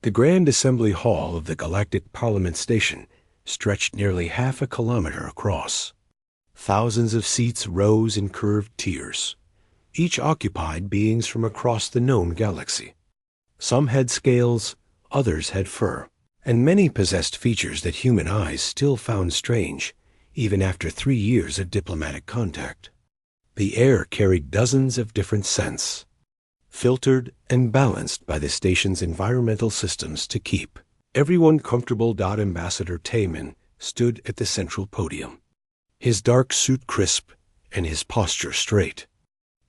The Grand Assembly Hall of the Galactic Parliament Station stretched nearly half a kilometer across. Thousands of seats rose in curved tiers, each occupied beings from across the known galaxy. Some had scales, others had fur, and many possessed features that human eyes still found strange, even after 3 years of diplomatic contact. The air carried dozens of different scents, filtered and balanced by the station's environmental systems to keep everyone comfortable. Ambassador Taemin stood at the central podium, his dark suit crisp and his posture straight.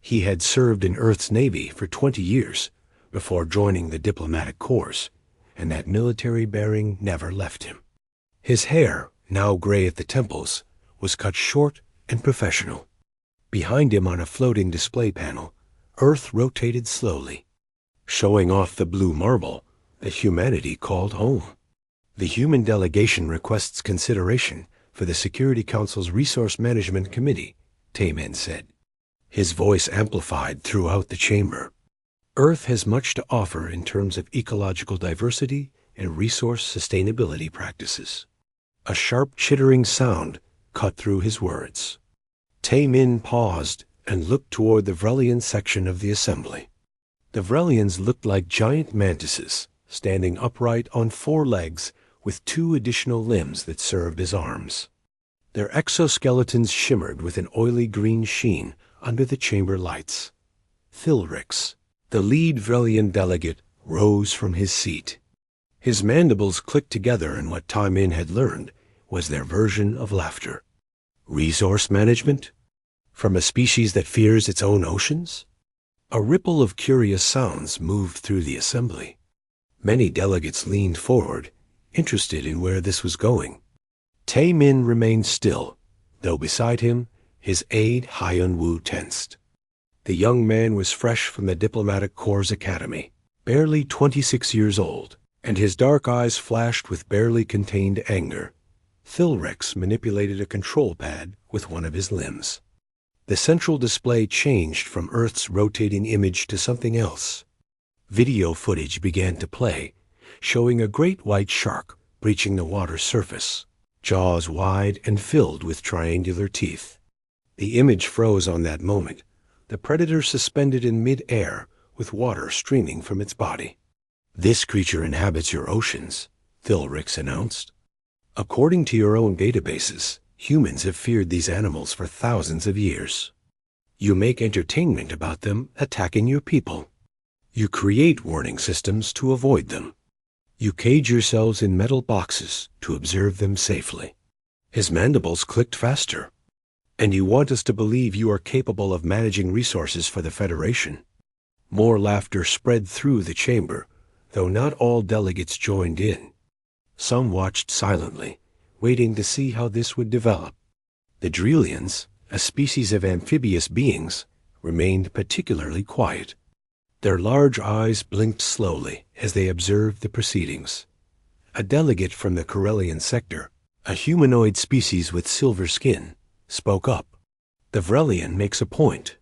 He had served in Earth's Navy for 20 years before joining the diplomatic corps, and that military bearing never left him. His hair, now gray at the temples, was cut short and professional. Behind him on a floating display panel, Earth rotated slowly, showing off the blue marble that humanity called home. The human delegation requests consideration for the Security Council's Resource Management Committee, Taemin said, his voice amplified throughout the chamber. Earth has much to offer in terms of ecological diversity and resource sustainability practices. A sharp chittering sound cut through his words. Taemin paused and looked toward the Vrelian section of the assembly. The Vrelians looked like giant mantises, standing upright on 4 legs with 2 additional limbs that served as arms. Their exoskeletons shimmered with an oily green sheen under the chamber lights. Thilrix, the lead Vrelian delegate, rose from his seat. His mandibles clicked together in what Taemin had learned was their version of laughter. Resource management? From a species that fears its own oceans? A ripple of curious sounds moved through the assembly. Many delegates leaned forward, interested in where this was going. Taemin remained still, though beside him, his aide Hyun-woo tensed. The young man was fresh from the Diplomatic Corps Academy, barely 26 years old, and his dark eyes flashed with barely contained anger. Thilrix manipulated a control pad with one of his limbs. The central display changed from Earth's rotating image to something else. Video footage began to play, showing a great white shark breaching the water's surface, jaws wide and filled with triangular teeth. The image froze on that moment, the predator suspended in mid-air with water streaming from its body. "This creature inhabits your oceans," Thilrix announced. "According to your own databases, humans have feared these animals for thousands of years. You make entertainment about them attacking your people. You create warning systems to avoid them. You cage yourselves in metal boxes to observe them safely." His mandibles clicked faster. "And you want us to believe you are capable of managing resources for the Federation." More laughter spread through the chamber, though not all delegates joined in. Some watched silently, waiting to see how this would develop. The Drelians, a species of amphibious beings, remained particularly quiet. Their large eyes blinked slowly as they observed the proceedings. A delegate from the Corellian sector, a humanoid species with silver skin, spoke up. "The Vrelian makes a point.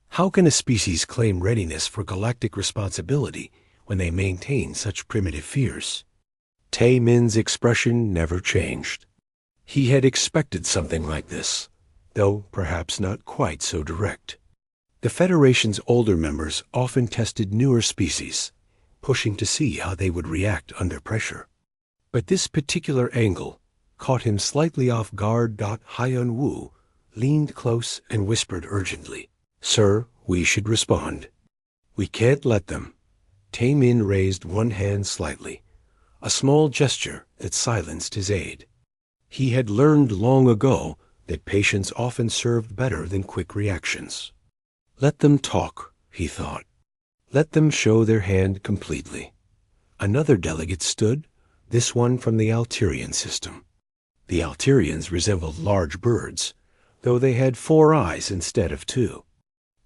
How can a species claim readiness for galactic responsibility when they maintain such primitive fears?" Taemin's expression never changed. He had expected something like this, though perhaps not quite so direct. The Federation's older members often tested newer species, pushing to see how they would react under pressure. But this particular angle caught him slightly off guard. Hyun-woo leaned close and whispered urgently, "Sir, we should respond." "We can't let them." Taemin raised one hand slightly, a small gesture that silenced his aide. He had learned long ago that patience often served better than quick reactions. Let them talk, he thought. Let them show their hand completely. Another delegate stood, this one from the Alterian system. The Alterians resembled large birds, though they had 4 eyes instead of 2.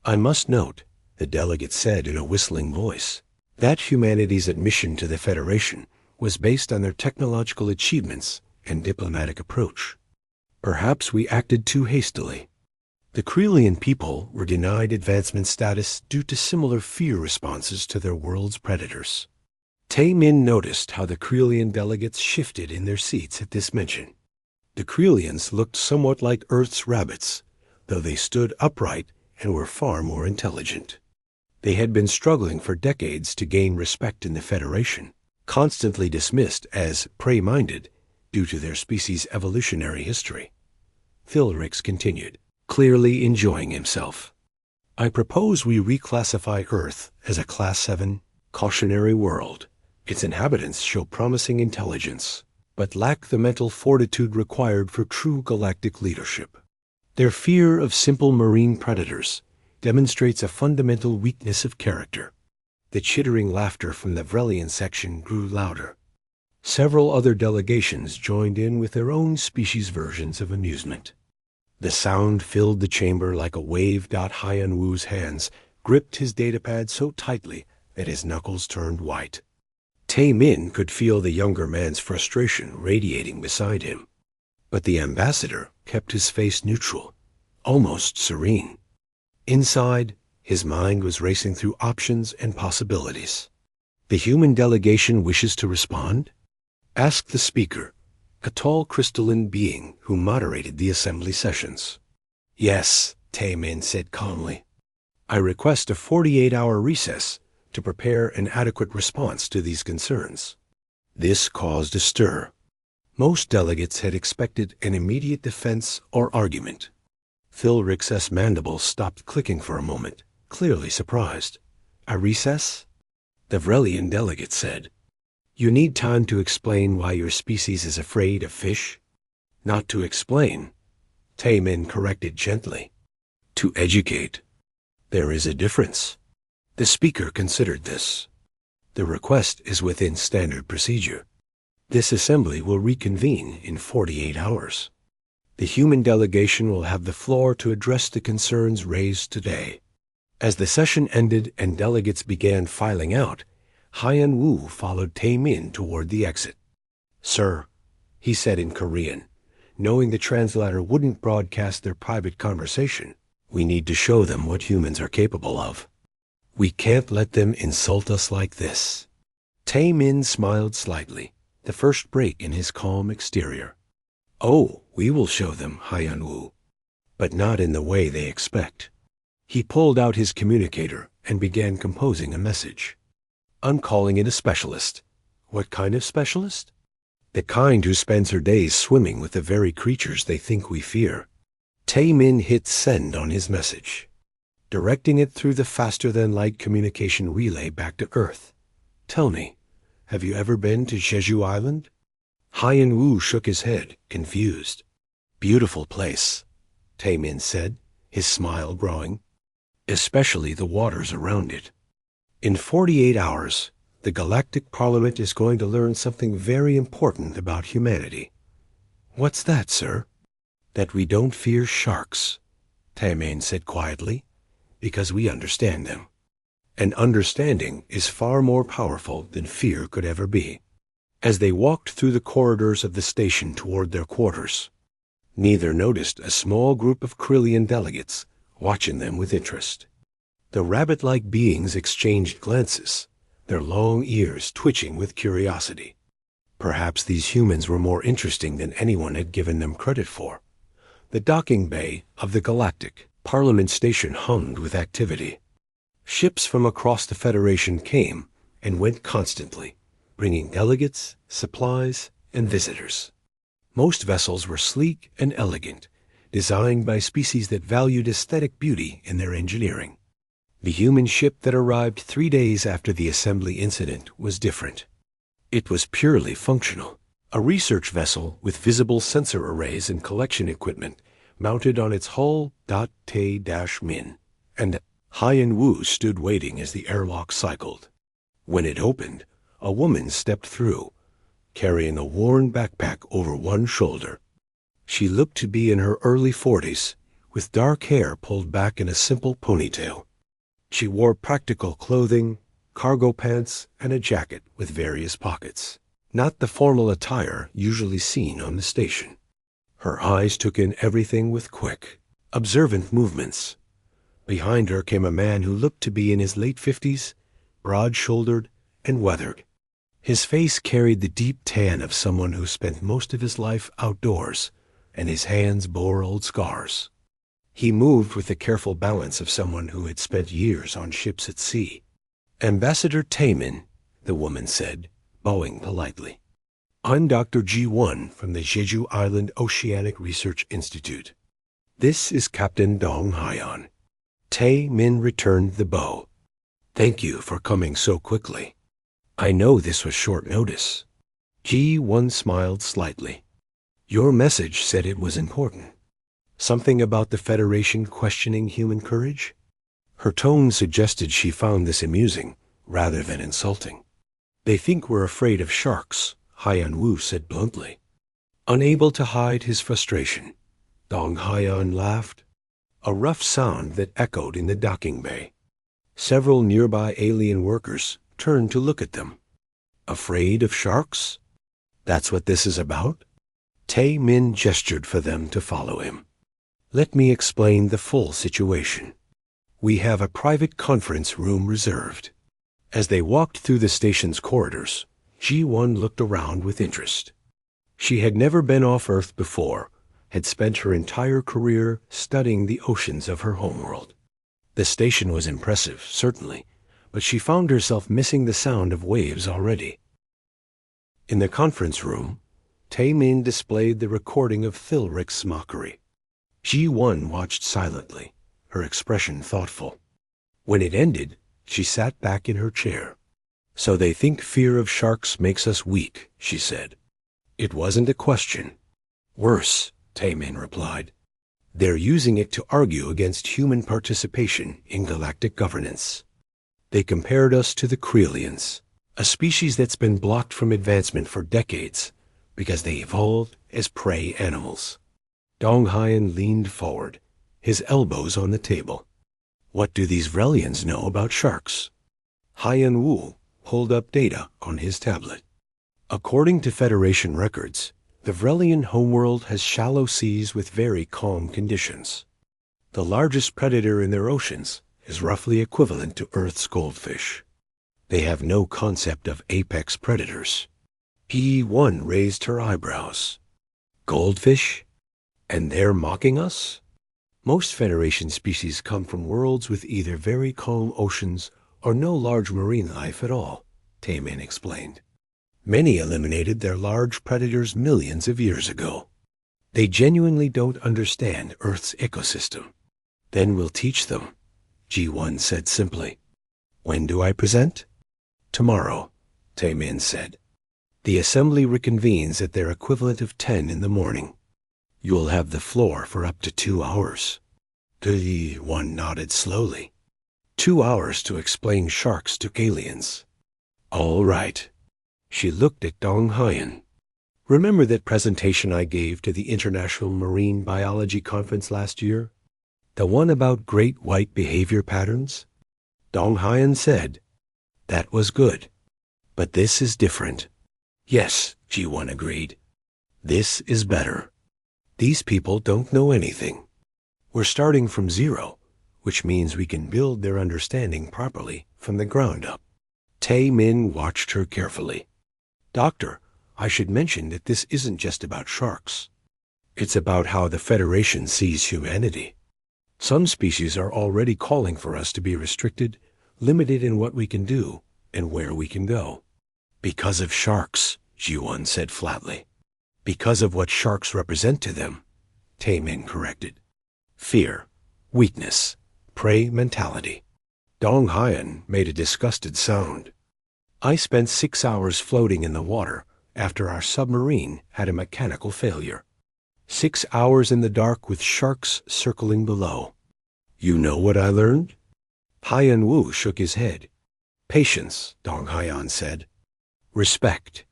"I must note," the delegate said in a whistling voice, "that humanity's admission to the Federation was based on their technological achievements and diplomatic approach. Perhaps we acted too hastily. The Corellian people were denied advancement status due to similar fear responses to their world's predators." Min noticed how the Krelian delegates shifted in their seats at this mention. The Krelians looked somewhat like Earth's rabbits, though they stood upright and were far more intelligent. They had been struggling for decades to gain respect in the Federation, constantly dismissed as prey-minded due to their species' evolutionary history. Philrix continued, clearly enjoying himself. I propose we reclassify Earth as a Class 7 cautionary world. Its inhabitants show promising intelligence, but lack the mental fortitude required for true galactic leadership. Their fear of simple marine predators demonstrates a fundamental weakness of character. The chittering laughter from the Vrelian section grew louder. Several other delegations joined in with their own species versions of amusement. The sound filled the chamber like a wave. Hyan Wu's hands gripped his datapad so tightly that his knuckles turned white. Min could feel the younger man's frustration radiating beside him. But the ambassador kept his face neutral, almost serene. Inside, his mind was racing through options and possibilities. The human delegation wishes to respond? Asked the speaker, a tall crystalline being who moderated the assembly sessions. Yes, Min said calmly. I request a 48-hour recess to prepare an adequate response to these concerns. This caused a stir. Most delegates had expected an immediate defense or argument. Philrix's mandibles stopped clicking for a moment, clearly surprised. A recess? The Vrelian delegate said. You need time to explain why your species is afraid of fish? Not to explain, Min corrected gently. To educate. There is a difference. The speaker considered this. The request is within standard procedure. This assembly will reconvene in 48 hours. The human delegation will have the floor to address the concerns raised today. As the session ended and delegates began filing out, Hyan Wu followed Min toward the exit. Sir, he said in Korean, knowing the translator wouldn't broadcast their private conversation, we need to show them what humans are capable of. We can't let them insult us like this. Min smiled slightly, the first break in his calm exterior. Oh, we will show them, Hyan Wu, but not in the way they expect. He pulled out his communicator and began composing a message. I'm calling in a specialist. What kind of specialist? The kind who spends her days swimming with the very creatures they think we fear. Min hit send on his message, directing it through the faster-than-light communication relay back to Earth. Tell me, have you ever been to Jeju Island? Hyan Wu shook his head, confused. Beautiful place, Min said, his smile growing. Especially the waters around it. In 48 hours, the Galactic Parliament is going to learn something very important about humanity. What's that, sir? That we don't fear sharks, Min said quietly, because we understand them. And understanding is far more powerful than fear could ever be. As they walked through the corridors of the station toward their quarters, neither noticed a small group of Krelian delegates watching them with interest. The rabbit-like beings exchanged glances, their long ears twitching with curiosity. Perhaps these humans were more interesting than anyone had given them credit for. The docking bay of the Galactic Parliament Station hummed with activity. Ships from across the Federation came and went constantly, bringing delegates, supplies, and visitors. Most vessels were sleek and elegant, designed by species that valued aesthetic beauty in their engineering. The human ship that arrived 3 days after the assembly incident was different. It was purely functional, a research vessel with visible sensor arrays and collection equipment mounted on its hull. Min, and Hyan Wu stood waiting as the airlock cycled. When it opened, a woman stepped through, carrying a worn backpack over one shoulder. She looked to be in her early 40s, with dark hair pulled back in a simple ponytail. She wore practical clothing, cargo pants, and a jacket with various pockets, not the formal attire usually seen on the station. Her eyes took in everything with quick, observant movements. Behind her came a man who looked to be in his late 50s, broad-shouldered and weathered. His face carried the deep tan of someone who spent most of his life outdoors, and his hands bore old scars. He moved with the careful balance of someone who had spent years on ships at sea. "Ambassador Taemin," the woman said, bowing politely. "I'm Dr. G1 from the Jeju Island Oceanic Research Institute. This is Captain Dong Hyan." Tae-min returned the bow. "Thank you for coming so quickly. I know this was short notice." G1 smiled slightly. "Your message said it was important. Something about the Federation questioning human courage?" Her tone suggested she found this amusing rather than insulting. "They think we're afraid of sharks," Hyan-woo said bluntly. Unable to hide his frustration, Dong Hyan laughed, a rough sound that echoed in the docking bay. Several nearby alien workers turned to look at them. "Afraid of sharks? That's what this is about?" Tae-min gestured for them to follow him. "Let me explain the full situation. We have a private conference room reserved." As they walked through the station's corridors, G1 looked around with interest. She had never been off Earth before, had spent her entire career studying the oceans of her homeworld. The station was impressive, certainly, but she found herself missing the sound of waves already. In the conference room, Tae-min displayed the recording of Thilric's mockery. G1 watched silently, her expression thoughtful. When it ended, she sat back in her chair. "So they think fear of sharks makes us weak," she said. "It wasn't a question." "Worse," Tae-min replied. "They're using it to argue against human participation in galactic governance. They compared us to the Krelians, a species that's been blocked from advancement for decades because they evolved as prey animals." Dong Hyan leaned forward, his elbows on the table. "What do these Vrelians know about sharks?" Hyan-woo pulled up data on his tablet. According to Federation records, the Vrelian homeworld has shallow seas with very calm conditions. The largest predator in their oceans is roughly equivalent to Earth's goldfish. They have no concept of apex predators. P1 raised her eyebrows. "Goldfish? And they're mocking us?" "Most Federation species come from worlds with either very calm oceans or no large marine life at all," Tae-min explained. "Many eliminated their large predators millions of years ago. They genuinely don't understand Earth's ecosystem." "Then we'll teach them," G1 said simply. "When do I present?" "Tomorrow," Tae-min said. "The assembly reconvenes at their equivalent of 10 in the morning. You'll have the floor for up to 2 hours. G1 nodded slowly. 2 hours to explain sharks to aliens. All right. She looked at Dong Hyan. "Remember that presentation I gave to the International Marine Biology Conference last year? The one about great white behavior patterns?" Dong Hyan said, "That was good. But this is different." "Yes," G1 agreed. "This is better. These people don't know anything. We're starting from zero, which means we can build their understanding properly from the ground up." Tae-min watched her carefully. "Doctor, I should mention that this isn't just about sharks. It's about how the Federation sees humanity. Some species are already calling for us to be restricted, limited in what we can do and where we can go." "Because of sharks," Ji-won said flatly. "Because of what sharks represent to them," Tae-min corrected. "Fear, weakness, prey mentality." Dong Hyan made a disgusted sound. "I spent 6 hours floating in the water after our submarine had a mechanical failure. 6 hours in the dark with sharks circling below. You know what I learned?" Hyan-woo shook his head. "Patience," Dong Hyan said. "Respect.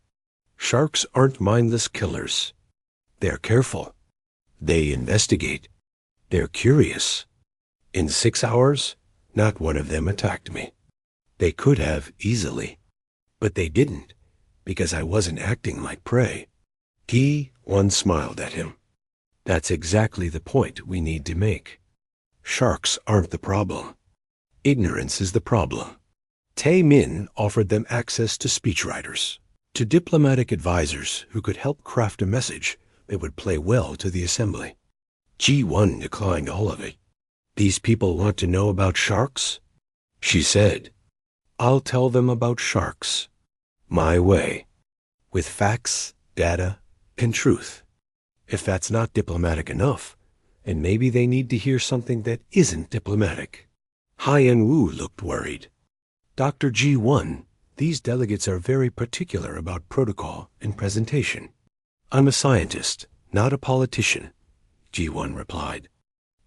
Sharks aren't mindless killers. They're careful. They investigate. They're curious. In 6 hours, not one of them attacked me. They could have easily, but they didn't, because I wasn't acting like prey." Ki-won smiled at him. "That's exactly the point we need to make. Sharks aren't the problem. Ignorance is the problem." Tae-min offered them access to speechwriters. to diplomatic advisors who could help craft a message that would play well to the assembly. G1 declined all of it. These people want to know about sharks? She said, I'll tell them about sharks. My way. With facts, data, and truth. If that's not diplomatic enough, and maybe they need to hear something that isn't diplomatic. Haiyan Wu looked worried. Dr. G1, these delegates are very particular about protocol and presentation. I'm a scientist, not a politician, G1 replied.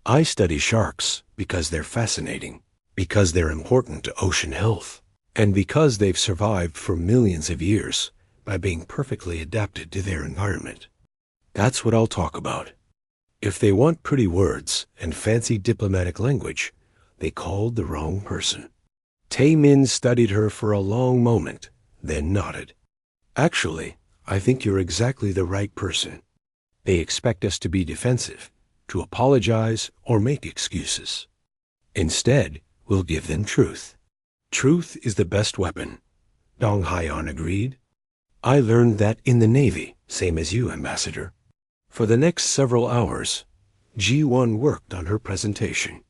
I study sharks because they're fascinating, because they're important to ocean health, and because they've survived for millions of years by being perfectly adapted to their environment. That's what I'll talk about. If they want pretty words and fancy diplomatic language, they called the wrong person. Tae-min studied her for a long moment, then nodded. Actually, I think you're exactly the right person. They expect us to be defensive, to apologize or make excuses. Instead, we'll give them truth. Truth is the best weapon, Dong Haiyan agreed. I learned that in the Navy, same as you, Ambassador. For the next several hours, G1 worked on her presentation.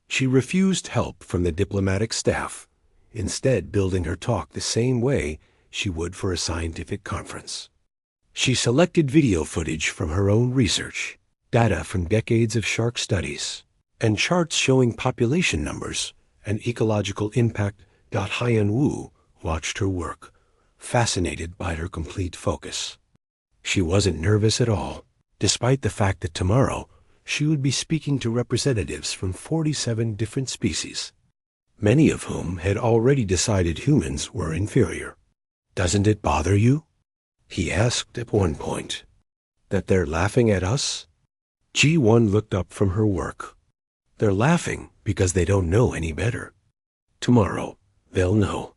She refused help from the diplomatic staff, instead building her talk the same way she would for a scientific conference. She selected video footage from her own research, data from decades of shark studies, and charts showing population numbers and ecological impact. Haiyan Wu watched her work, fascinated by her complete focus. She wasn't nervous at all, despite the fact that tomorrow she would be speaking to representatives from 47 different species, many of whom had already decided humans were inferior. Doesn't it bother you? He asked at one point. That they're laughing at us? G1 looked up from her work. They're laughing because they don't know any better. Tomorrow, they'll know.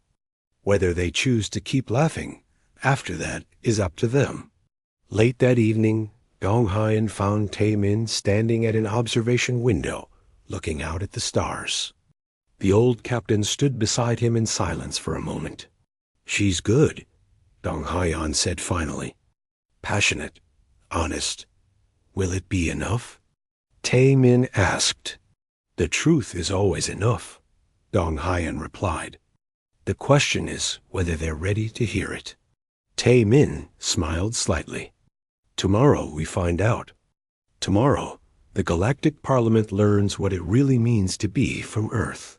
Whether they choose to keep laughing after that is up to them. Late that evening, Dong Haiyan found Tae-min standing at an observation window, looking out at the stars. The old captain stood beside him in silence for a moment. She's good, Dong Haiyan said finally. Passionate, honest. Will it be enough? Tae-min asked. The truth is always enough, Dong Haiyan replied. The question is whether they're ready to hear it. Tae-min smiled slightly. Tomorrow we find out. Tomorrow, the Galactic Parliament learns what it really means to be from Earth.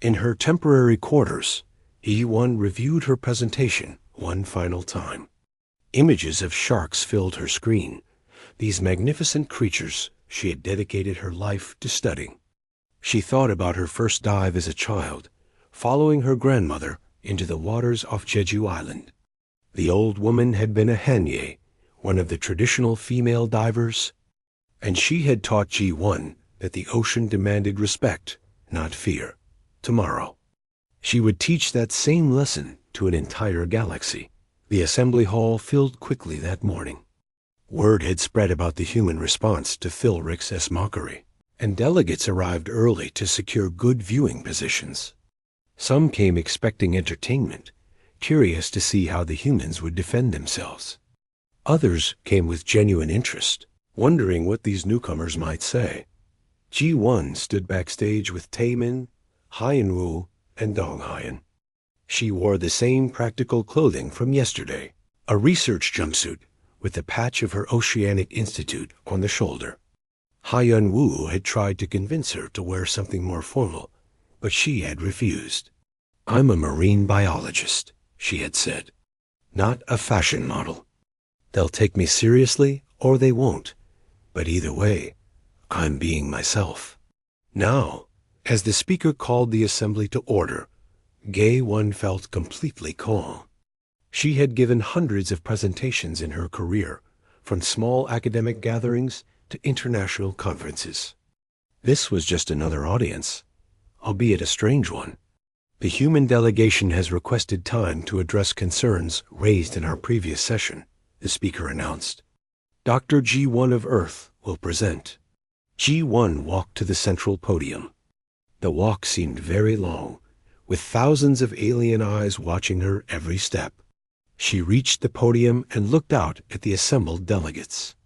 In her temporary quarters, E1 reviewed her presentation one final time. Images of sharks filled her screen, these magnificent creatures she had dedicated her life to studying. She thought about her first dive as a child, following her grandmother into the waters off Jeju Island. The old woman had been a hanye, one of the traditional female divers, and she had taught G1 that the ocean demanded respect, not fear. Tomorrow, she would teach that same lesson to an entire galaxy. The assembly hall filled quickly that morning. Word had spread about the human response to Philrick's mockery, and delegates arrived early to secure good viewing positions. Some came expecting entertainment, curious to see how the humans would defend themselves. Others came with genuine interest, wondering what these newcomers might say. G1 stood backstage with Tae-min, Haiyan Wu, and Dong Haiyan. She wore the same practical clothing from yesterday, a research jumpsuit with the patch of her Oceanic Institute on the shoulder. Haiyan Wu had tried to convince her to wear something more formal, but she had refused. I'm a marine biologist, she had said, not a fashion model. They'll take me seriously or they won't, but either way, I'm being myself. Now, as the speaker called the assembly to order, Gay-1 felt completely calm. She had given hundreds of presentations in her career, from small academic gatherings to international conferences. This was just another audience, albeit a strange one. The human delegation has requested time to address concerns raised in our previous session, the speaker announced. Dr. G1 of Earth will present. G1 walked to the central podium. The walk seemed very long, with thousands of alien eyes watching her every step. She reached the podium and looked out at the assembled delegates.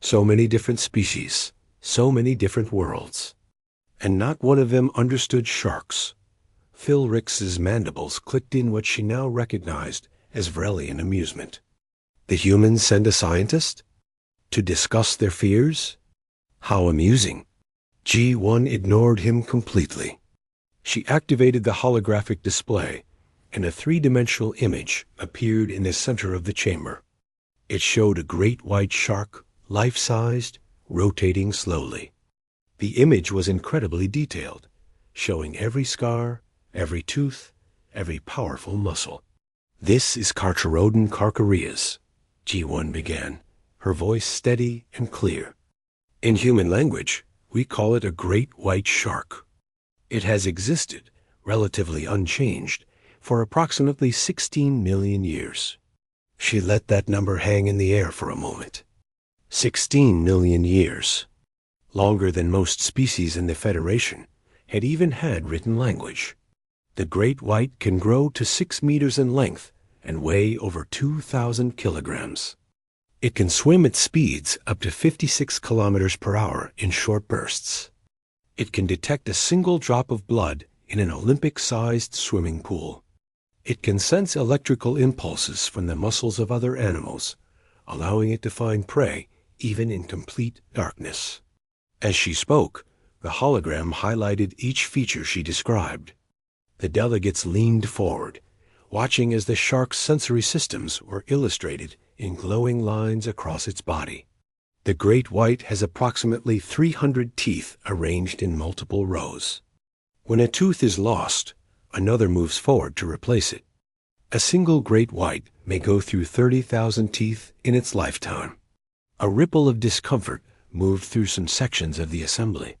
So many different species, so many different worlds. And not one of them understood sharks. Phil Rix's mandibles clicked in what she now recognized as Vrelian amusement. The humans send a scientist? To discuss their fears? How amusing. G1 ignored him completely. She activated the holographic display, and a three-dimensional image appeared in the center of the chamber. It showed a great white shark, life-sized, rotating slowly. The image was incredibly detailed, showing every scar, every tooth, every powerful muscle. "This is Carcharodon carcharias," G1 began, her voice steady and clear. "In human language, we call it a great white shark. It has existed, relatively unchanged, for approximately 16 million years." She let that number hang in the air for a moment. 16 million years. Longer than most species in the Federation had even had written language. The great white can grow to 6 meters in length and weigh over 2,000 kilograms. It can swim at speeds up to 56 kilometers per hour in short bursts. It can detect a single drop of blood in an Olympic-sized swimming pool. It can sense electrical impulses from the muscles of other animals, allowing it to find prey even in complete darkness. As she spoke, the hologram highlighted each feature she described. The delegates leaned forward, watching as the shark's sensory systems were illustrated in glowing lines across its body. The great white has approximately 300 teeth arranged in multiple rows. When a tooth is lost, another moves forward to replace it. A single great white may go through 30,000 teeth in its lifetime. A ripple of discomfort moved through some sections of the assembly.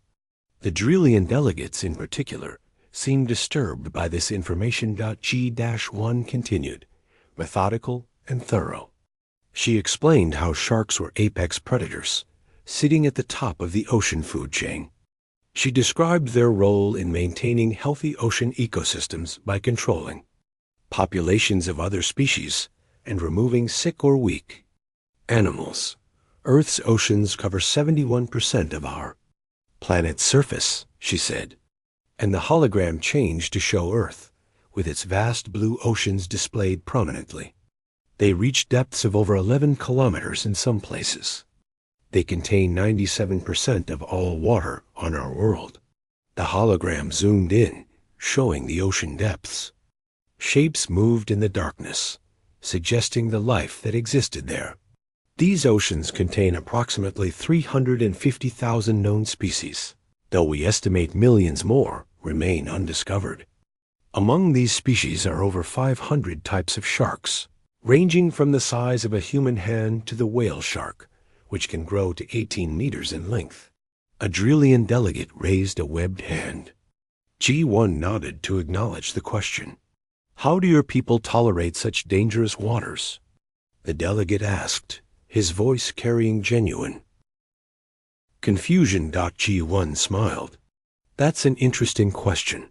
The Drelian delegates, in particular, seemed disturbed by this information. G-1 continued, methodical and thorough. She explained how sharks were apex predators, sitting at the top of the ocean food chain. She described their role in maintaining healthy ocean ecosystems by controlling populations of other species and removing sick or weak animals. Earth's oceans cover 71% of our planet's surface, she said, and the hologram changed to show Earth, with its vast blue oceans displayed prominently. They reach depths of over 11 kilometers in some places. They contain 97% of all water on our world. The hologram zoomed in, showing the ocean depths. Shapes moved in the darkness, suggesting the life that existed there. These oceans contain approximately 350,000 known species, though we estimate millions more remain undiscovered. Among these species are over 500 types of sharks, ranging from the size of a human hand to the whale shark, which can grow to 18 meters in length. A Drelian delegate raised a webbed hand. G1 nodded to acknowledge the question. "How do your people tolerate such dangerous waters?" The delegate asked, his voice carrying genuine confusion. G1 smiled. "That's an interesting question,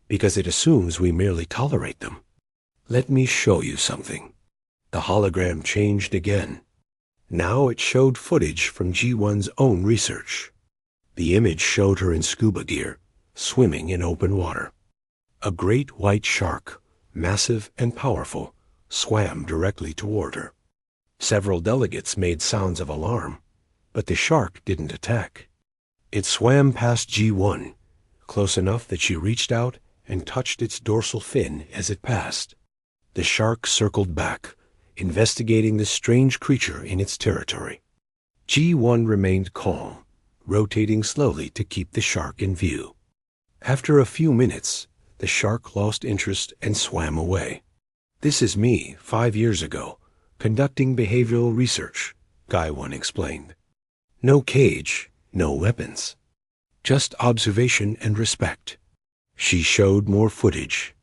because it assumes we merely tolerate them. Let me show you something." The hologram changed again. Now it showed footage from G1's own research. The image showed her in scuba gear, swimming in open water. A great white shark, massive and powerful, swam directly toward her. Several delegates made sounds of alarm, but the shark didn't attack. It swam past G1, close enough that she reached out and touched its dorsal fin as it passed. The shark circled back, investigating the strange creature in its territory. G1 remained calm, rotating slowly to keep the shark in view. After a few minutes, the shark lost interest and swam away. "This is me, 5 years ago, conducting behavioral research," Guy 1 explained. "No cage, no weapons. Just observation and respect." She showed more footage.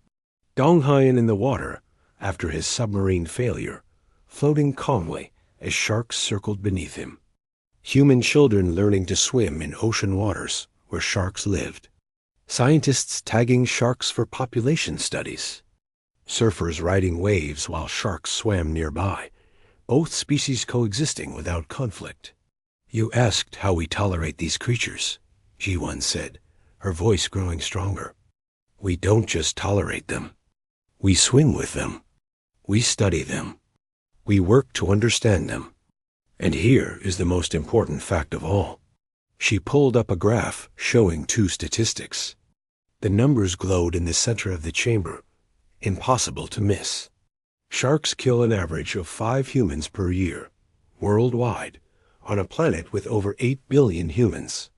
Donghayan in the water, after his submarine failure, floating calmly as sharks circled beneath him. Human children learning to swim in ocean waters where sharks lived. Scientists tagging sharks for population studies. Surfers riding waves while sharks swam nearby, both species coexisting without conflict. You asked how we tolerate these creatures, G1 said, her voice growing stronger. We don't just tolerate them. We swim with them. We study them. We work to understand them. And here is the most important fact of all. She pulled up a graph showing 2 statistics. The numbers glowed in the center of the chamber, impossible to miss. Sharks kill an average of 5 humans per year, worldwide, on a planet with over 8 billion humans.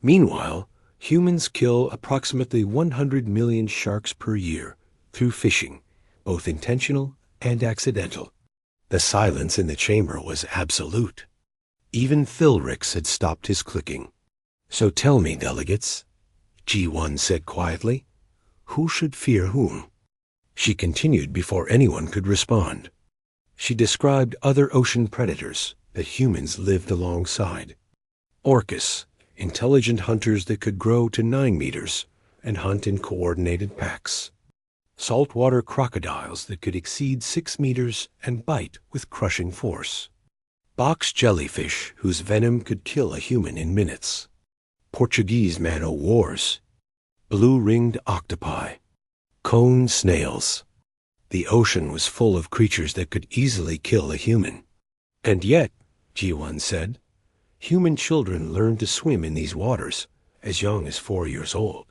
Meanwhile, humans kill approximately 100 million sharks per year through fishing, both intentional and accidental. The silence in the chamber was absolute. Even Thilrix had stopped his clicking. So tell me, delegates, G1 said quietly, who should fear whom? She continued before anyone could respond. She described other ocean predators that humans lived alongside. Orcus, intelligent hunters that could grow to 9 meters and hunt in coordinated packs. Saltwater crocodiles that could exceed 6 meters and bite with crushing force. Box jellyfish whose venom could kill a human in minutes. Portuguese man-o'-wars. Blue-ringed octopi. Cone snails. The ocean was full of creatures that could easily kill a human. And yet, G1 said, human children learn to swim in these waters as young as 4 years old.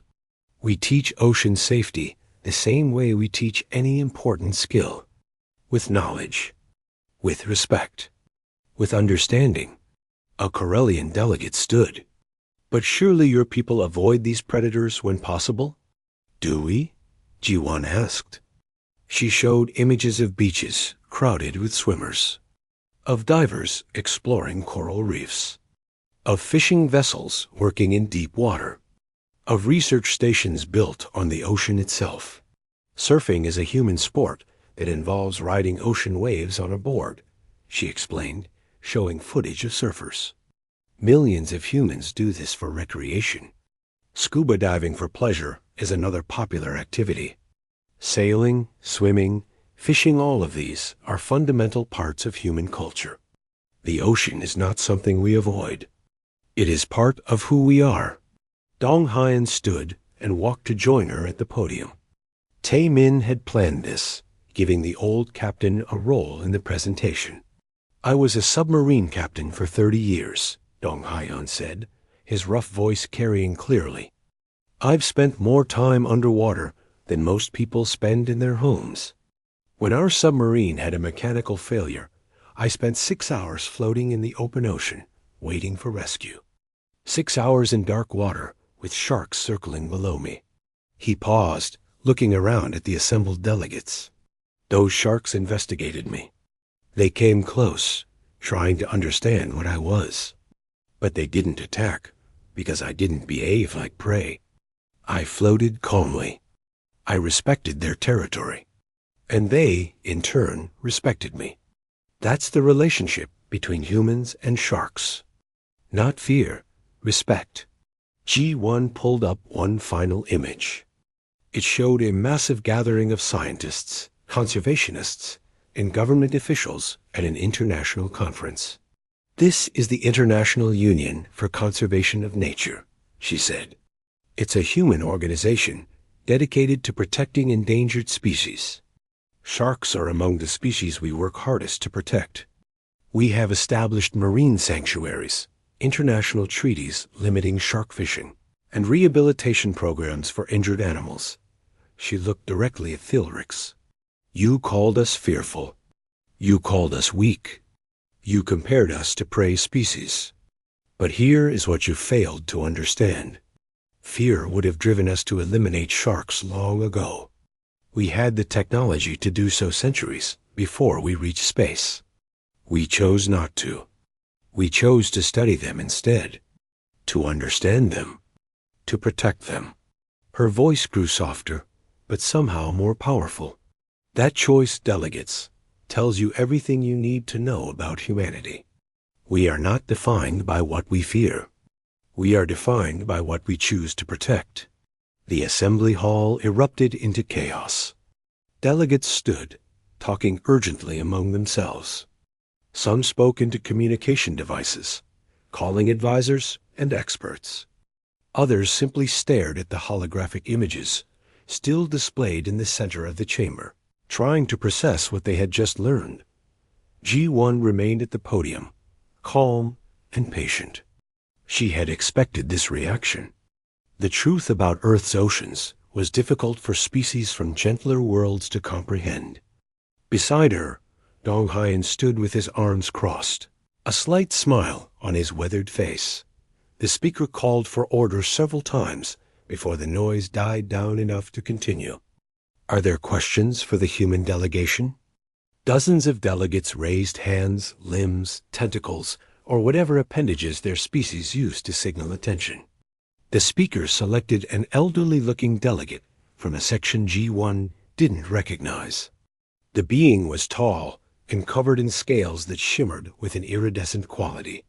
We teach ocean safety the same way we teach any important skill. With knowledge. With respect. With understanding. A Corellian delegate stood. But surely your people avoid these predators when possible? Do we? G1 asked. She showed images of beaches crowded with swimmers, of divers exploring coral reefs, of fishing vessels working in deep water, of research stations built on the ocean itself. Surfing is a human sport that involves riding ocean waves on a board, she explained, showing footage of surfers. Millions of humans do this for recreation. Scuba diving for pleasure is another popular activity. Sailing, swimming, fishing, all of these are fundamental parts of human culture. The ocean is not something we avoid. It is part of who we are. Dong Hyan stood and walked to join her at the podium. Tae Min had planned this, giving the old captain a role in the presentation. I was a submarine captain for 30 years, Dong Hyan said, his rough voice carrying clearly. I've spent more time underwater than most people spend in their homes. When our submarine had a mechanical failure, I spent 6 hours floating in the open ocean, waiting for rescue. 6 hours in dark water, with sharks circling below me. He paused, looking around at the assembled delegates. Those sharks investigated me. They came close, trying to understand what I was. But they didn't attack, because I didn't behave like prey. I floated calmly. I respected their territory. And they, in turn, respected me. That's the relationship between humans and sharks. Not fear, respect. G1 pulled up one final image. It showed a massive gathering of scientists, conservationists, and government officials at an international conference. This is the International Union for Conservation of Nature, she said. It's a human organization dedicated to protecting endangered species. Sharks are among the species we work hardest to protect. We have established marine sanctuaries, international treaties limiting shark fishing, and rehabilitation programs for injured animals. She looked directly at Thilrix. You called us fearful. You called us weak. You compared us to prey species. But here is what you failed to understand. Fear would have driven us to eliminate sharks long ago. We had the technology to do so centuries before we reached space. We chose not to. We chose to study them instead, to understand them, to protect them. Her voice grew softer, but somehow more powerful. That choice, delegates, tells you everything you need to know about humanity. We are not defined by what we fear. We are defined by what we choose to protect. The assembly hall erupted into chaos. Delegates stood, talking urgently among themselves. Some spoke into communication devices, calling advisors and experts. Others simply stared at the holographic images, still displayed in the center of the chamber, trying to process what they had just learned. G1 remained at the podium, calm and patient. She had expected this reaction. The truth about Earth's oceans was difficult for species from gentler worlds to comprehend. Beside her, Donghayan stood with his arms crossed, a slight smile on his weathered face. The speaker called for order several times before the noise died down enough to continue. Are there questions for the human delegation? Dozens of delegates raised hands, limbs, tentacles, or whatever appendages their species used to signal attention. The speaker selected an elderly-looking delegate from a section G1 didn't recognize. The being was tall and covered in scales that shimmered with an iridescent quality.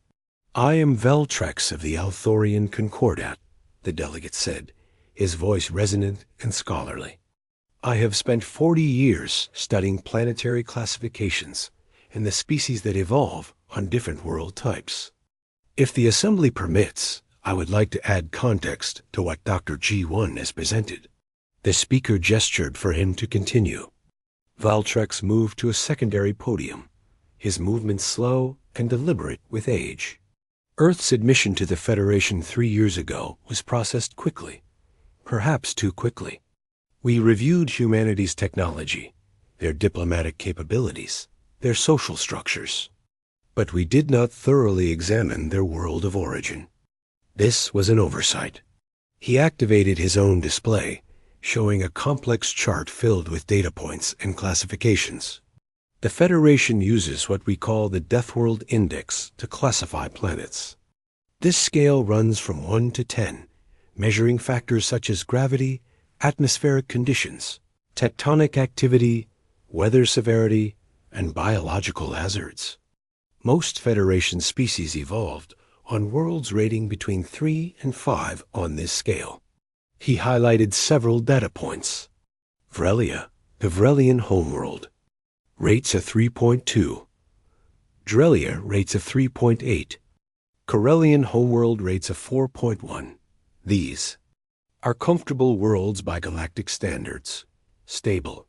"I am Veltrex of the Althorian Concordat," the delegate said, his voice resonant and scholarly. "I have spent 40 years studying planetary classifications and the species that evolve on different world types. If the assembly permits, I would like to add context to what Dr. G1 has presented." The speaker gestured for him to continue. Valtrex moved to a secondary podium, his movements slow and deliberate with age. Earth's admission to the Federation 3 years ago was processed quickly, perhaps too quickly. We reviewed humanity's technology, their diplomatic capabilities, their social structures. But we did not thoroughly examine their world of origin. This was an oversight. He activated his own display, showing a complex chart filled with data points and classifications. The Federation uses what we call the Deathworld Index to classify planets. This scale runs from 1 to 10, measuring factors such as gravity, atmospheric conditions, tectonic activity, weather severity, and biological hazards. Most Federation species evolved on worlds rating between 3 and 5 on this scale. He highlighted several data points. Vrelia, the Vrelian homeworld, rates a 3.2. Drelia rates a 3.8. Corellian homeworld rates a 4.1. These are comfortable worlds by galactic standards, stable,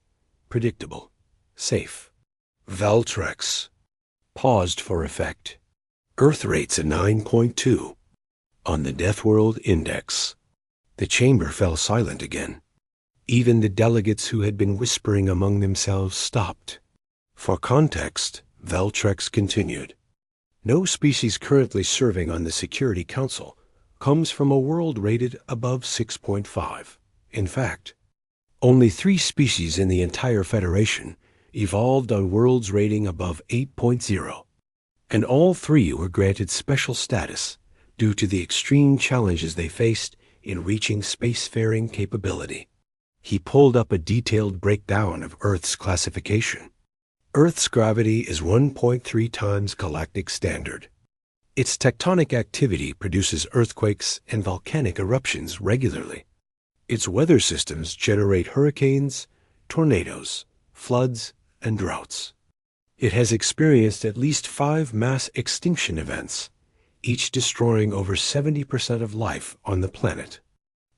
predictable, safe. Valtrex paused for effect. Earth rates a 9.2 on the Deathworld Index. The chamber fell silent again. Even the delegates who had been whispering among themselves stopped. For context, Valtrex continued. No species currently serving on the Security Council comes from a world rated above 6.5. In fact, only 3 species in the entire Federation evolved on worlds rating above 8.0, and all 3 were granted special status due to the extreme challenges they faced in reaching spacefaring capability. He pulled up a detailed breakdown of Earth's classification. Earth's gravity is 1.3 times galactic standard. Its tectonic activity produces earthquakes and volcanic eruptions regularly. Its weather systems generate hurricanes, tornadoes, floods, and droughts. It has experienced at least 5 mass extinction events, each destroying over 70% of life on the planet.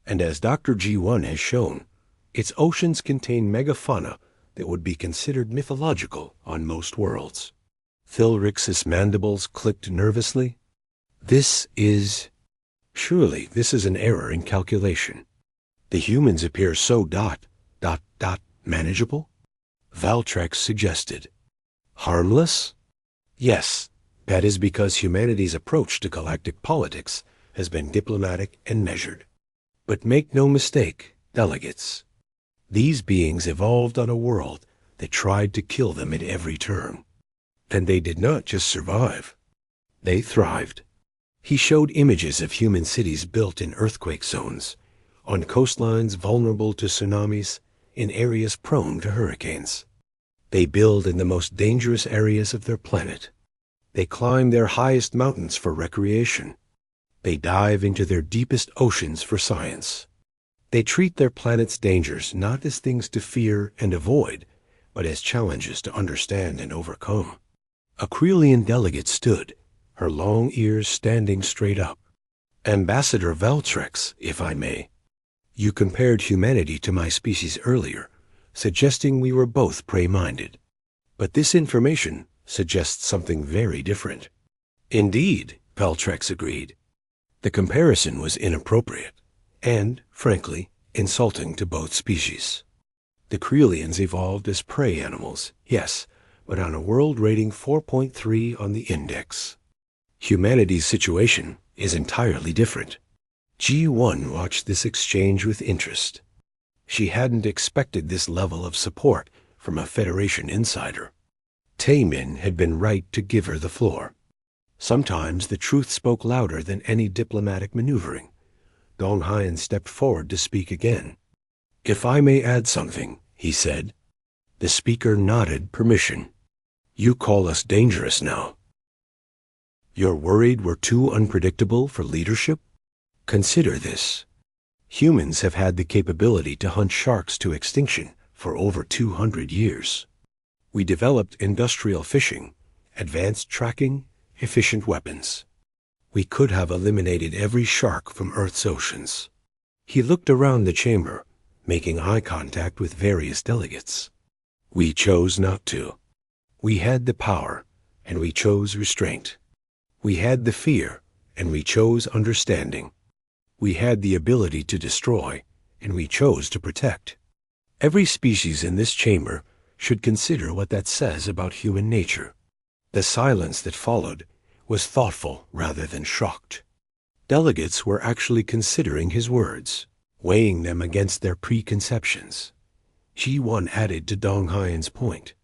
And as Dr. G1 has shown, its oceans contain megafauna that would be considered mythological on most worlds. Thilrix's mandibles clicked nervously. Surely this is an error in calculation. The humans appear so manageable? Valtrex suggested. Harmless? Yes, that is because humanity's approach to galactic politics has been diplomatic and measured. But make no mistake, delegates. These beings evolved on a world that tried to kill them at every turn. And they did not just survive. They thrived. He showed images of human cities built in earthquake zones, on coastlines vulnerable to tsunamis, in areas prone to hurricanes. They build in the most dangerous areas of their planet. They climb their highest mountains for recreation. They dive into their deepest oceans for science. They treat their planet's dangers not as things to fear and avoid, but as challenges to understand and overcome. A Krelian delegate stood, her long ears standing straight up. Ambassador Valtrex, if I may. You compared humanity to my species earlier, suggesting we were both prey-minded. But this information suggests something very different. Indeed, Valtrex agreed. The comparison was inappropriate, and, frankly, insulting to both species. The Krelians evolved as prey animals, yes, but on a world rating 4.3 on the index. Humanity's situation is entirely different. G1 watched this exchange with interest. She hadn't expected this level of support from a Federation insider. Taemin had been right to give her the floor. Sometimes the truth spoke louder than any diplomatic maneuvering. Dong Hyen stepped forward to speak again. "If I may add something," he said. The speaker nodded permission. "You call us dangerous now. You're worried we're too unpredictable for leadership? Consider this. Humans have had the capability to hunt sharks to extinction for over 200 years. We developed industrial fishing, advanced tracking, efficient weapons. We could have eliminated every shark from Earth's oceans." He looked around the chamber, making eye contact with various delegates. "We chose not to. We had the power, and we chose restraint. We had the fear, and we chose understanding. We had the ability to destroy, and we chose to protect." Every species in this chamber should consider what that says about human nature. The silence that followed was thoughtful rather than shocked. Delegates were actually considering his words, weighing them against their preconceptions. G1 added to Dong Hyen's point.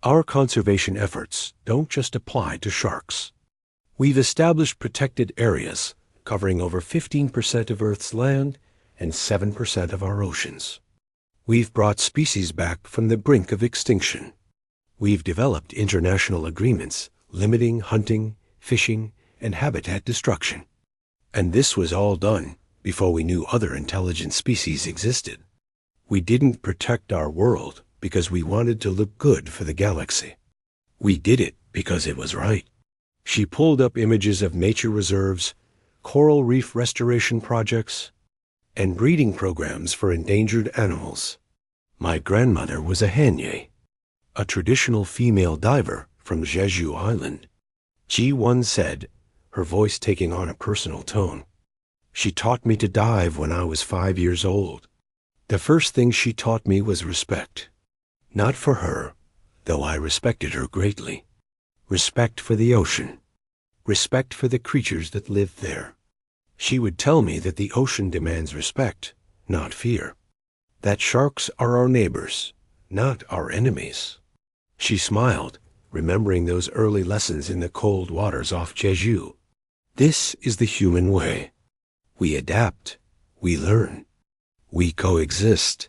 "Our conservation efforts don't just apply to sharks. We've established protected areas covering over 15% of Earth's land and 7% of our oceans. We've brought species back from the brink of extinction. We've developed international agreements limiting hunting, fishing, and habitat destruction. And this was all done before we knew other intelligent species existed. We didn't protect our world because we wanted to look good for the galaxy. We did it because it was right." She pulled up images of nature reserves, coral reef restoration projects, and breeding programs for endangered animals. "My grandmother was a Hanye, a traditional female diver from Jeju Island," G1 said, her voice taking on a personal tone. "She taught me to dive when I was 5 years old. The first thing she taught me was respect. Not for her, though I respected her greatly. Respect for the ocean. Respect for the creatures that lived there. She would tell me that the ocean demands respect, not fear. That sharks are our neighbors, not our enemies." She smiled, remembering those early lessons in the cold waters off Jeju. This is the human way. We adapt, we learn, we coexist.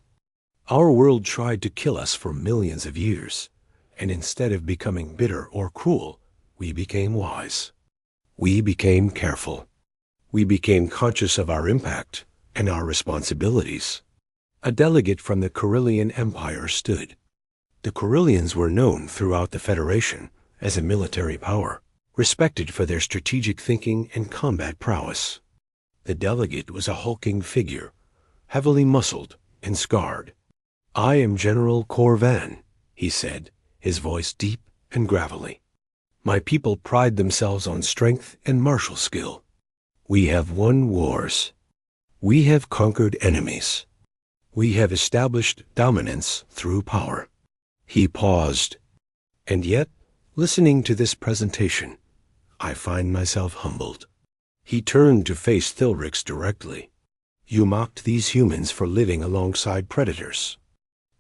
Our world tried to kill us for millions of years, and instead of becoming bitter or cruel, we became wise. We became careful. We became conscious of our impact and our responsibilities. A delegate from the Corellian Empire stood. The Corellians were known throughout the Federation as a military power, respected for their strategic thinking and combat prowess. The delegate was a hulking figure, heavily muscled and scarred. "I am General Corvan," he said, his voice deep and gravelly. "My people pride themselves on strength and martial skill. We have won wars. We have conquered enemies. We have established dominance through power." He paused. "And yet, listening to this presentation, I find myself humbled." He turned to face Thilrix directly. "You mocked these humans for living alongside predators.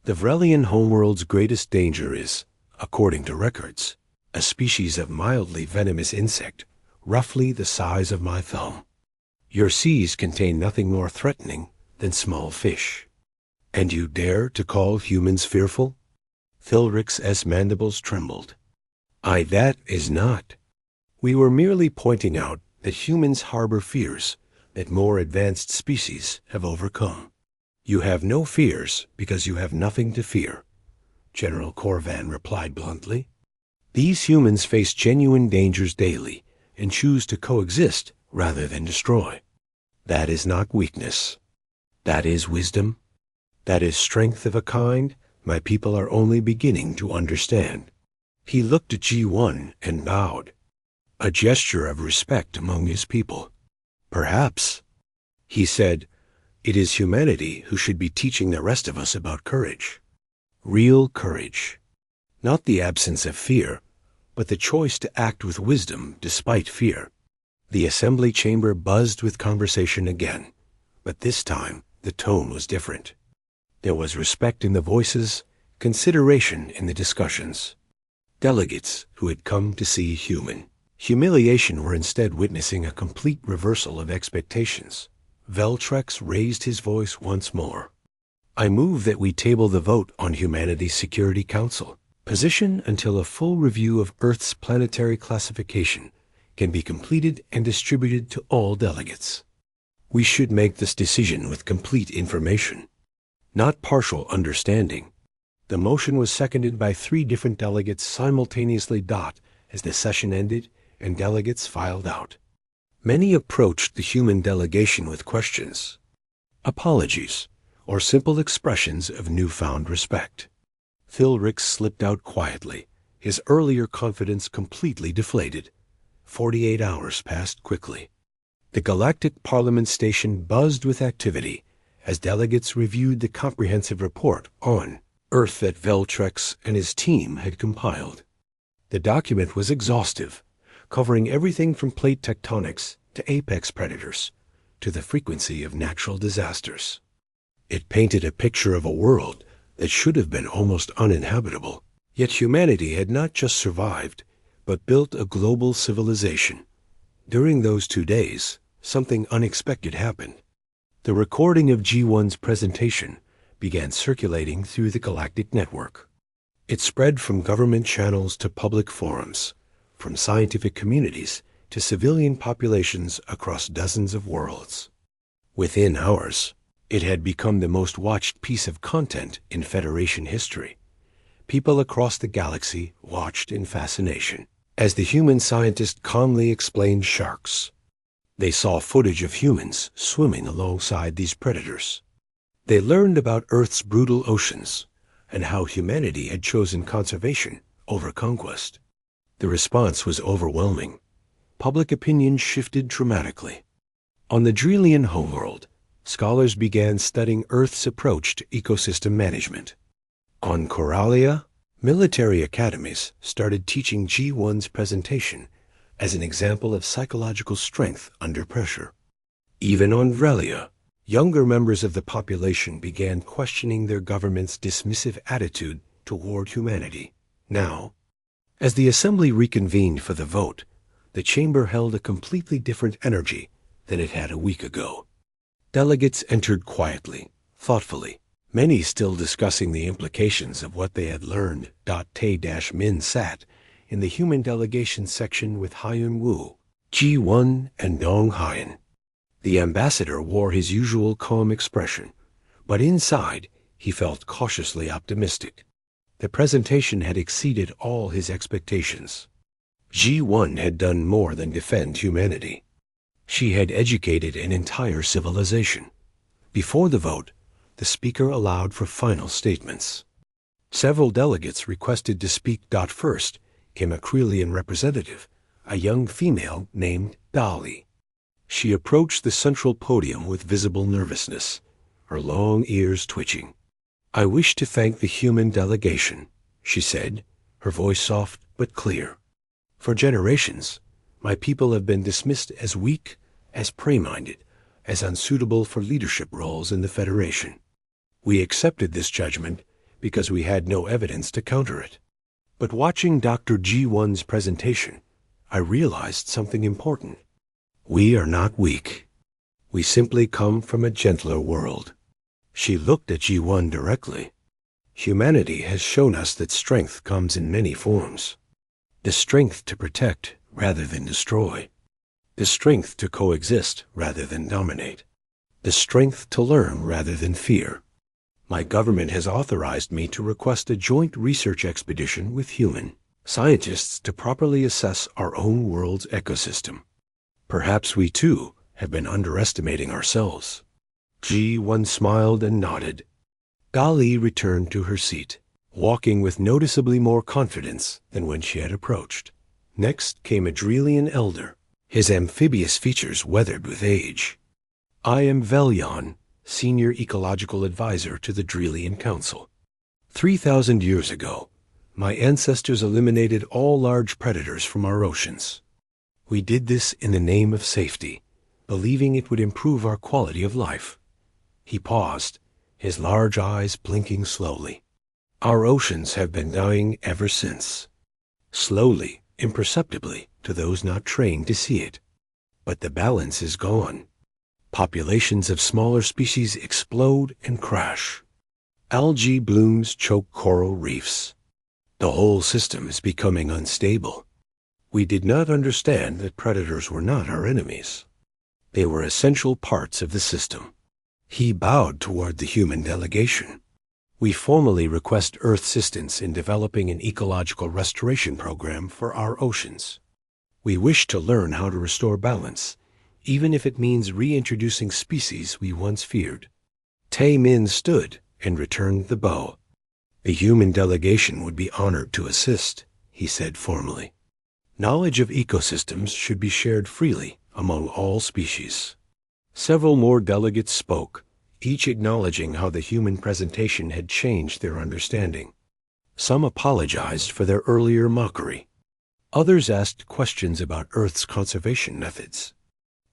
The Vrelian homeworld's greatest danger is, according to records, a species of mildly venomous insect, roughly the size of my thumb. Your seas contain nothing more threatening than small fish. And you dare to call humans fearful?" Thilrix's mandibles trembled. That is not. We were merely pointing out that humans harbor fears that more advanced species have overcome." You have no fears because you have nothing to fear, General Corvan replied bluntly. These humans face genuine dangers daily and choose to coexist rather than destroy. That is not weakness. That is wisdom. That is strength of a kind my people are only beginning to understand. He looked at G1 and bowed, a gesture of respect among his people. Perhaps, he said, it is humanity who should be teaching the rest of us about courage. Real courage. Not the absence of fear, but the choice to act with wisdom despite fear. The assembly chamber buzzed with conversation again, but this time the tone was different. There was respect in the voices, consideration in the discussions. Delegates who had come to see human humiliation were instead witnessing a complete reversal of expectations. Veltrex raised his voice once more. I move that we table the vote on Humanity's Security Council position until a full review of Earth's planetary classification can be completed and distributed to all delegates. We should make this decision with complete information, not partial understanding. The motion was seconded by 3 different delegates simultaneously. As the session ended and delegates filed out, many approached the human delegation with questions, apologies, or simple expressions of newfound respect. Thilrix slipped out quietly, his earlier confidence completely deflated. 48 hours passed quickly. The Galactic Parliament Station buzzed with activity as delegates reviewed the comprehensive report on Earth that Veltrex and his team had compiled. The document was exhaustive, covering everything from plate tectonics to apex predators to the frequency of natural disasters. It painted a picture of a world that should have been almost uninhabitable. Yet humanity had not just survived, but built a global civilization. During those 2 days, something unexpected happened. The recording of G1's presentation began circulating through the galactic network. It spread from government channels to public forums, from scientific communities to civilian populations across dozens of worlds. Within hours, it had become the most watched piece of content in Federation history. People across the galaxy watched in fascination as the human scientist calmly explained sharks. They saw footage of humans swimming alongside these predators. They learned about Earth's brutal oceans and how humanity had chosen conservation over conquest. The response was overwhelming. Public opinion shifted dramatically. On the Drelian homeworld, scholars began studying Earth's approach to ecosystem management. On Coralia, military academies started teaching G1's presentation as an example of psychological strength under pressure. Even on Vrelia, younger members of the population began questioning their government's dismissive attitude toward humanity. Now, as the assembly reconvened for the vote, the chamber held a completely different energy than it had a week ago. Delegates entered quietly, thoughtfully, many still discussing the implications of what they had learned. Tay-Min sat in the human delegation section with Hyun Woo, G1, and Dong Hyun. The ambassador wore his usual calm expression, but inside he felt cautiously optimistic. The presentation had exceeded all his expectations. G1 had done more than defend humanity. She had educated an entire civilization. Before the vote, the speaker allowed for final statements. Several delegates requested to speak. First came a Krelian representative, a young female named Dolly. She approached the central podium with visible nervousness, her long ears twitching. I wish to thank the human delegation, she said, her voice soft but clear. For generations, my people have been dismissed as weak, as prey-minded, as unsuitable for leadership roles in the Federation. We accepted this judgment because we had no evidence to counter it. But watching Dr. G1's presentation, I realized something important. We are not weak. We simply come from a gentler world. She looked at G1 directly. Humanity has shown us that strength comes in many forms. The strength to protect rather than destroy. The strength to coexist rather than dominate. the strength to learn rather than fear. My government has authorized me to request a joint research expedition with human scientists to properly assess our own world's ecosystem. Perhaps we, too, have been underestimating ourselves. G1 smiled and nodded. Gali returned to her seat, walking with noticeably more confidence than when she had approached. Next came a Drelian elder, his amphibious features weathered with age. I am Velyon, Senior Ecological Advisor to the Drelian Council. 3,000 years ago, my ancestors eliminated all large predators from our oceans. We did this in the name of safety, believing it would improve our quality of life. He paused, his large eyes blinking slowly. Our oceans have been dying ever since. Slowly, imperceptibly, to those not trained to see it. But the balance is gone. Populations of smaller species explode and crash. Algae blooms choke coral reefs. The whole system is becoming unstable. We did not understand that predators were not our enemies. They were essential parts of the system. He bowed toward the human delegation. We formally request Earth's assistance in developing an ecological restoration program for our oceans. We wish to learn how to restore balance, even if it means reintroducing species we once feared. Tae Min stood and returned the bow. The human delegation would be honored to assist, he said formally. Knowledge of ecosystems should be shared freely among all species. Several more delegates spoke, each acknowledging how the human presentation had changed their understanding. Some apologized for their earlier mockery. Others asked questions about Earth's conservation methods.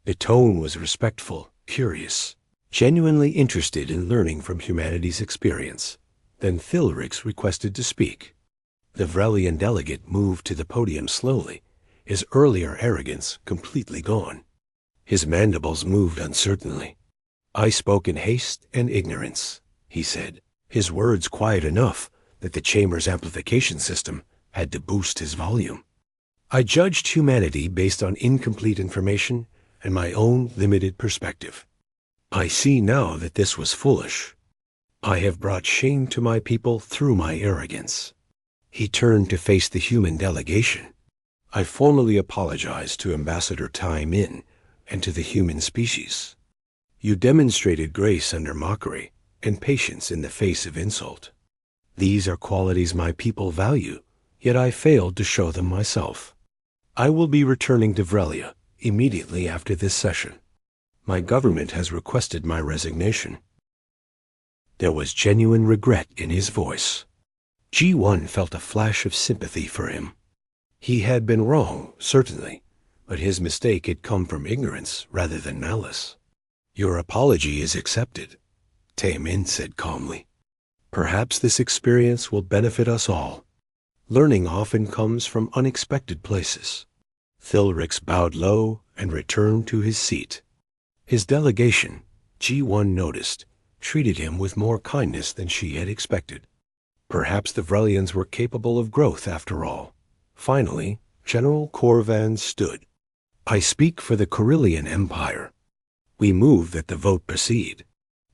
The tone was respectful, curious, genuinely interested in learning from humanity's experience. Then Thilrix requested to speak. The Vrelian delegate moved to the podium slowly, his earlier arrogance completely gone. His mandibles moved uncertainly. I spoke in haste and ignorance, he said, his words quiet enough that the chamber's amplification system had to boost his volume. I judged humanity based on incomplete information and my own limited perspective. I see now that this was foolish. I have brought shame to my people through my arrogance. He turned to face the human delegation. I formally apologize to Ambassador Tae Min and to the human species. You demonstrated grace under mockery and patience in the face of insult. These are qualities my people value, yet I failed to show them myself. I will be returning to Vrelia immediately after this session. My government has requested my resignation. There was genuine regret in his voice. G1 felt a flash of sympathy for him. He had been wrong, certainly, but his mistake had come from ignorance rather than malice. Your apology is accepted, Tae Min said calmly. Perhaps this experience will benefit us all. Learning often comes from unexpected places. Thilrix bowed low and returned to his seat. His delegation, G1 noticed, treated him with more kindness than she had expected. Perhaps the Vrelians were capable of growth after all. Finally, General Corvan stood. I speak for the Corellian Empire. We move that the vote proceed.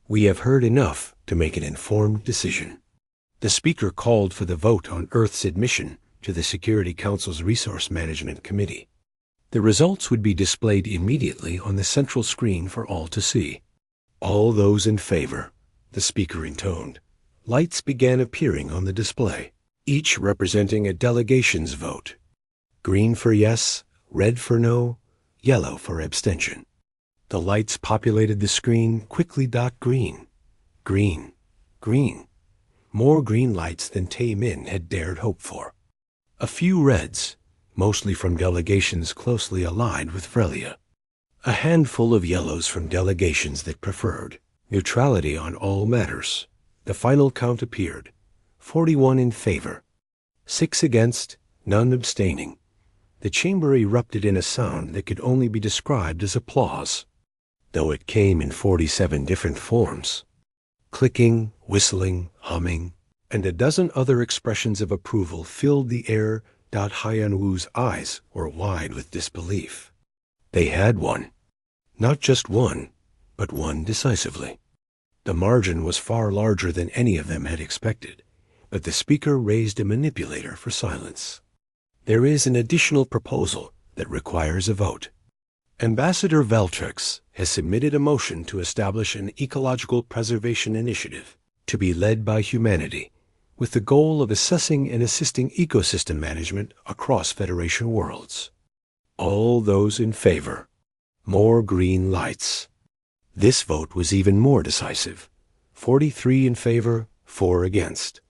We have heard enough to make an informed decision. The speaker called for the vote on Earth's admission to the Security Council's Resource Management Committee. The results would be displayed immediately on the central screen for all to see. All those in favor, the speaker intoned. Lights began appearing on the display, each representing a delegation's vote. Green for yes, red for no, yellow for abstention. The lights populated the screen quickly. Green, green, green. More green lights than Tae Min had dared hope for. A few reds, mostly from delegations closely allied with Vrelia. A handful of yellows from delegations that preferred neutrality on all matters. The final count appeared. 41 in favor. 6 against, none abstaining. The chamber erupted in a sound that could only be described as applause, though it came in 47 different forms. Clicking, whistling, humming, and a dozen other expressions of approval filled the air. Hyanwu's eyes were wide with disbelief. They had won. Not just one, but won decisively. The margin was far larger than any of them had expected, but the speaker raised a manipulator for silence. There is an additional proposal that requires a vote. Ambassador Veltrix has submitted a motion to establish an ecological preservation initiative to be led by humanity, with the goal of assessing and assisting ecosystem management across Federation worlds. All those in favor. More green lights. This vote was even more decisive. 43 in favor, 4 against.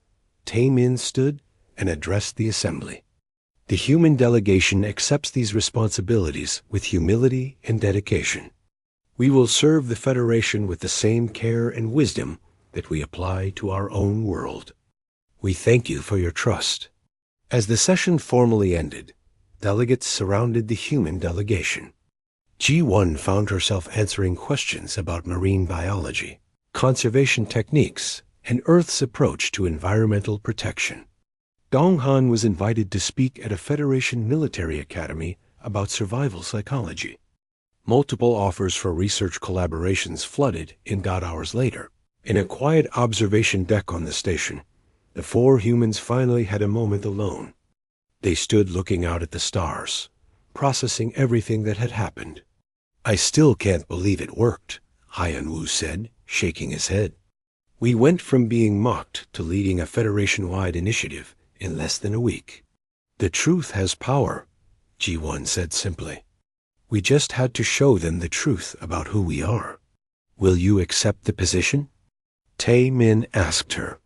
Taemin stood and addressed the assembly. The human delegation accepts these responsibilities with humility and dedication. We will serve the Federation with the same care and wisdom that we apply to our own world. We thank you for your trust. As the session formally ended, delegates surrounded the human delegation. G1 found herself answering questions about marine biology, conservation techniques, and Earth's approach to environmental protection. Donghan was invited to speak at a Federation military academy about survival psychology. Multiple offers for research collaborations flooded in hours later. In a quiet observation deck on the station, the 4 humans finally had a moment alone. They stood looking out at the stars, processing everything that had happened. I still can't believe it worked, Hyan-Wu said, shaking his head. We went from being mocked to leading a Federation-wide initiative in less than a week. The truth has power, G1 said simply. We just had to show them the truth about who we are. Will you accept the position? Taemin asked her.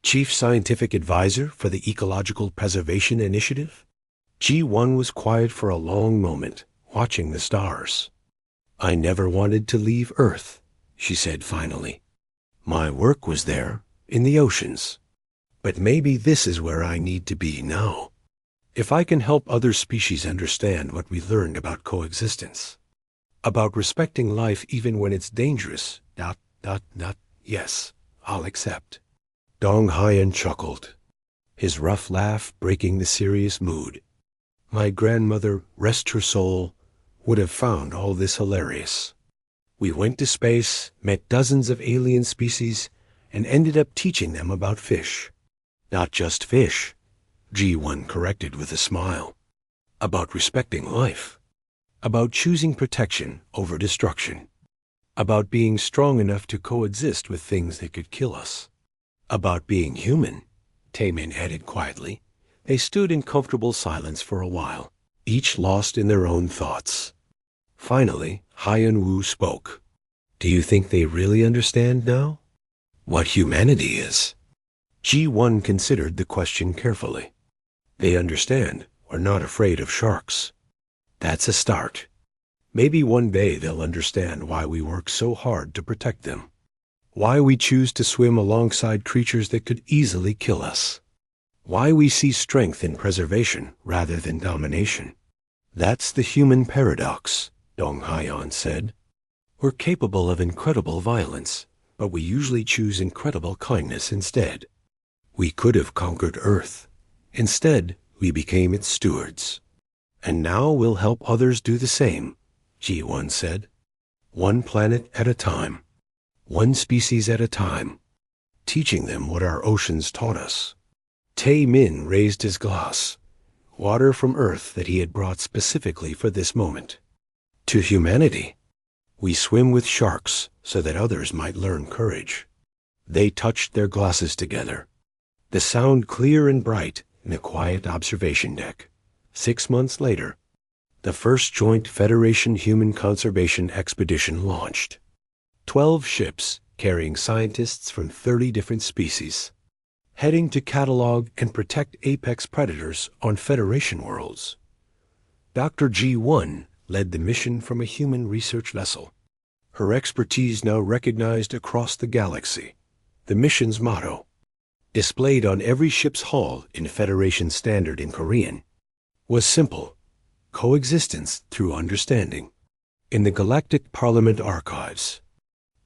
Chief Scientific Advisor for the Ecological Preservation Initiative? G1 was quiet for a long moment, watching the stars. I never wanted to leave Earth, she said finally. My work was there, in the oceans. But maybe this is where I need to be now. If I can help other species understand what we learned about coexistence, about respecting life even when it's dangerous, yes, I'll accept. Dong Hyan chuckled, his rough laugh breaking the serious mood. My grandmother, rest her soul, would have found all this hilarious. We went to space, met dozens of alien species, and ended up teaching them about fish. Not just fish, G1 corrected with a smile. About respecting life. About choosing protection over destruction. About being strong enough to coexist with things that could kill us. About being human, Taemin added quietly. They stood in comfortable silence for a while, each lost in their own thoughts. Finally, Hyan-Wu spoke. Do you think they really understand now? What humanity is? G1 considered the question carefully. They understand we're not afraid of sharks. That's a start. Maybe one day they'll understand why we work so hard to protect them. Why we choose to swim alongside creatures that could easily kill us. Why we see strength in preservation rather than domination. That's the human paradox, Dong Hyan said. We're capable of incredible violence, but we usually choose incredible kindness instead. We could have conquered Earth. Instead, we became its stewards. And now we'll help others do the same, G1 said. One planet at a time. One species at a time. Teaching them what our oceans taught us. Taemin raised his glass, water from Earth that he had brought specifically for this moment. To humanity. We swim with sharks so that others might learn courage. They touched their glasses together. The sound clear and bright in a quiet observation deck. 6 months later, the first joint Federation Human Conservation Expedition launched. 12 ships carrying scientists from 30 different species, heading to catalog and protect apex predators on Federation worlds. Dr. G1 led the mission from a human research vessel, her expertise now recognized across the galaxy. The mission's motto, displayed on every ship's hull in Federation Standard in Korean, was simple: coexistence through understanding. In the Galactic Parliament archives,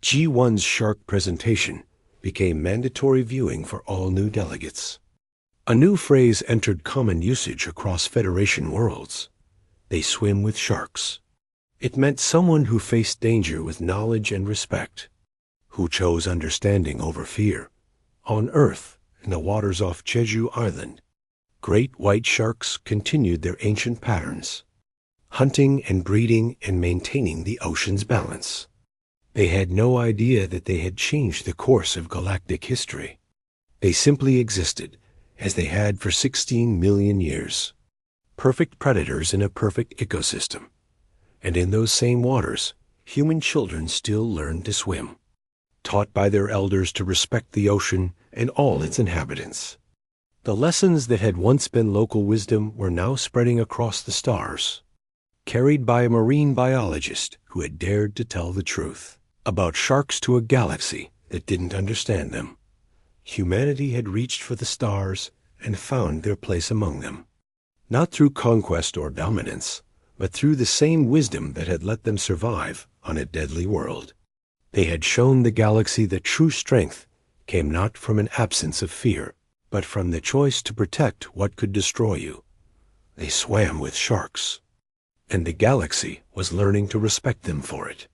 G1's shark presentation became mandatory viewing for all new delegates. A new phrase entered common usage across Federation worlds. They swim with sharks. It meant someone who faced danger with knowledge and respect, who chose understanding over fear. On Earth, in the waters off Jeju Island, great white sharks continued their ancient patterns, hunting and breeding and maintaining the ocean's balance. They had no idea that they had changed the course of galactic history. They simply existed, as they had for 16 million years. Perfect predators in a perfect ecosystem. And in those same waters, human children still learned to swim, taught by their elders to respect the ocean and all its inhabitants. The lessons that had once been local wisdom were now spreading across the stars, carried by a marine biologist who had dared to tell the truth about sharks to a galaxy that didn't understand them. Humanity had reached for the stars and found their place among them, not through conquest or dominance, but through the same wisdom that had let them survive on a deadly world. They had shown the galaxy that true strength came not from an absence of fear, but from the choice to protect what could destroy you. They swam with sharks, and the galaxy was learning to respect them for it.